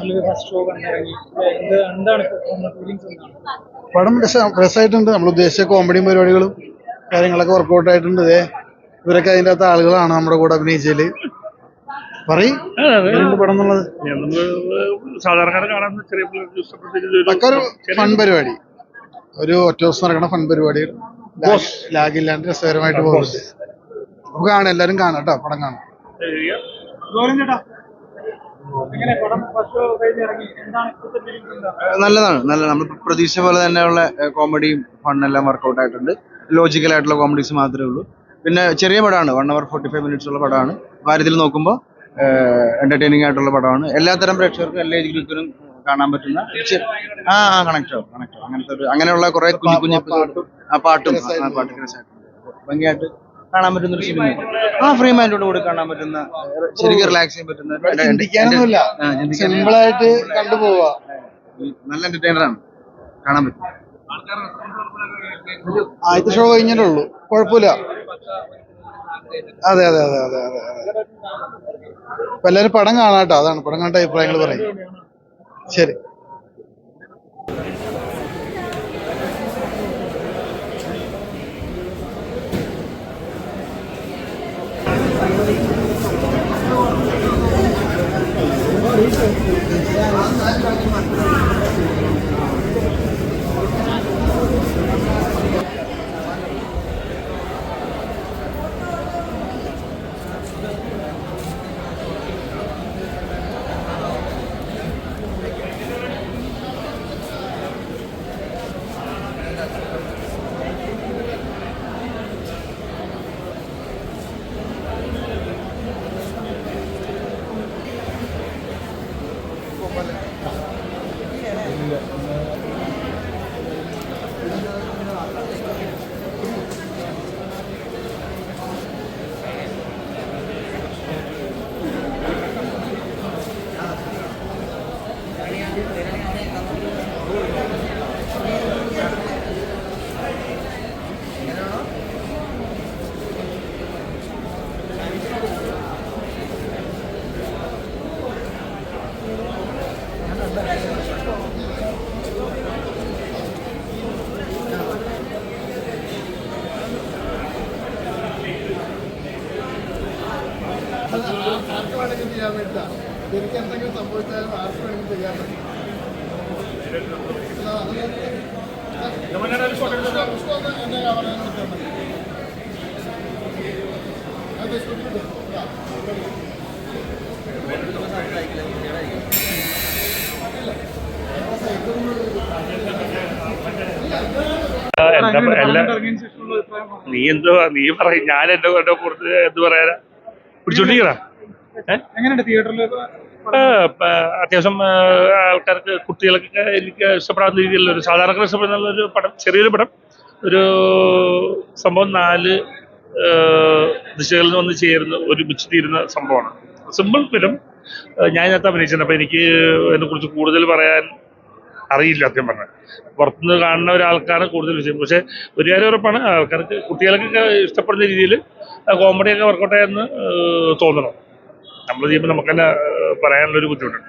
തിയേറ്ററിൽ first show കണ്ടിറങ്ങി. എന്താണ് feelings? പടം രസമായിട്ടുണ്ട്. നമ്മൾ ഉദ്ദേശിച്ച കോമഡിയും പരിപാടികളും കാര്യങ്ങളൊക്കെ വർക്കൗട്ട് ആയിട്ടുണ്ട്. ഇവരൊക്കെ അതിൻ്റെ അകത്ത് ആളുകളാണ് നമ്മുടെ കൂടെ അഭിനയിച്ചതില്. പറയും പടം എന്നുള്ളത് സാധാരണക്കാരെ കാണാൻ ഒരു ഫൺ പരിപാടി, ഒരു ഒറ്റ ദിവസം നടക്കുന്ന ഫൺ പരിപാടി, ലാഗില്ലാണ്ട് രസകരമായിട്ട് പോകുന്നുണ്ട്. നമുക്ക് കാണാം, എല്ലാവരും കാണാം കേട്ടോ, പടം കാണാം. നല്ലതാണ്, നമ്മൾ പ്രതീക്ഷ പോലെ തന്നെയുള്ള കോമഡിയും ഫണ്ണെല്ലാം വർക്കൗട്ട് ആയിട്ടുണ്ട്. ലോജിക്കലായിട്ടുള്ള കോമഡീസ് മാത്രമേ ഉള്ളൂ. പിന്നെ ചെറിയ പടമാണ്, 1 hour 45 minutes ഉള്ള പടമാണ്. കാര്യത്തിൽ നോക്കുമ്പോൾ എന്റർടൈനിങ് ആയിട്ടുള്ള പടമാണ്. എല്ലാത്തരം പ്രേക്ഷകർക്കും എല്ലാ ഏജ് ഗ്രൂപ്പിനും കാണാൻ പറ്റുന്ന കണക്റ്റോ അങ്ങനെയുള്ള കുറെ കുഞ്ഞു കുഞ്ഞു പാട്ടും ഭംഗിയായിട്ട് കാണാൻ പറ്റുന്ന ഒരു സിനിമ. ഫ്രീ മൈൻഡോട് കൂടി കാണാൻ പറ്റുന്ന, ശരിക്കും റിലാക്സ് ചെയ്യാൻ പറ്റുന്ന, സിമ്പിളായിട്ട് കണ്ടുപോവാ. നല്ല എന്റർടൈനറാണ്, കാണാൻ പറ്റും. ആദ്യത്തെ ഷോ കഴിഞ്ഞിട്ടേ ഉള്ളൂ, കുഴപ്പമില്ല. അതെ അതെ അതെ അതെ അതെ അതെ. അപ്പൊ എല്ലാവരും പടം കാണാട്ടോ, അതാണ് പടം കണ്ട അഭിപ്രായങ്ങൾ പറയും. ശരി. എനിക്ക് എന്തെങ്കിലും സംഭവിച്ചാലും ആർക്കും വേണമെങ്കിൽ ചെയ്യാൻ പറ്റും. നീ പറയും, ഞാൻ എന്റെ പുറത്ത് എന്ത് പറയാനാ, പിടിച്ചോണ്ടിരിക്കണ. അത്യാവശ്യം ആൾക്കാർക്ക്, കുട്ടികൾക്കൊക്കെ എനിക്ക് ഇഷ്ടപ്പെടാവുന്ന രീതിയിലുള്ള ഒരു, സാധാരണ ഇഷ്ടപ്പെടുന്ന ഒരു പടം, ചെറിയൊരു പടം. ഒരു സംഭവം 4 ദിശകളിൽ നിന്ന് ചേർന്ന് ഒരുമിച്ച് തീരുന്ന സംഭവമാണ്. Simple film. ഞാൻ ഇതിനകത്ത് അഭിനയിച്ചിട്ടുണ്ട്. അപ്പോൾ എനിക്ക് അതിനെക്കുറിച്ച് കൂടുതൽ പറയാൻ അറിയില്ല സത്യം പറഞ്ഞാൽ. പുറത്തുനിന്ന് കാണുന്ന ഒരാൾക്കാണ് കൂടുതൽ വിഷയം. പക്ഷേ ഒരു കാര്യം ഉറപ്പാണ്, ആൾക്കാർക്ക്, കുട്ടികൾക്കൊക്കെ ഇഷ്ടപ്പെടുന്ന രീതിയിൽ കോമഡിയൊക്കെ വർക്കൗട്ടായെന്ന് തോന്നണം. നമ്മൾ ചെയ്യുമ്പോൾ നമുക്ക് തന്നെ പറയാനുള്ളൊരു ബുദ്ധിമുട്ടുണ്ട്.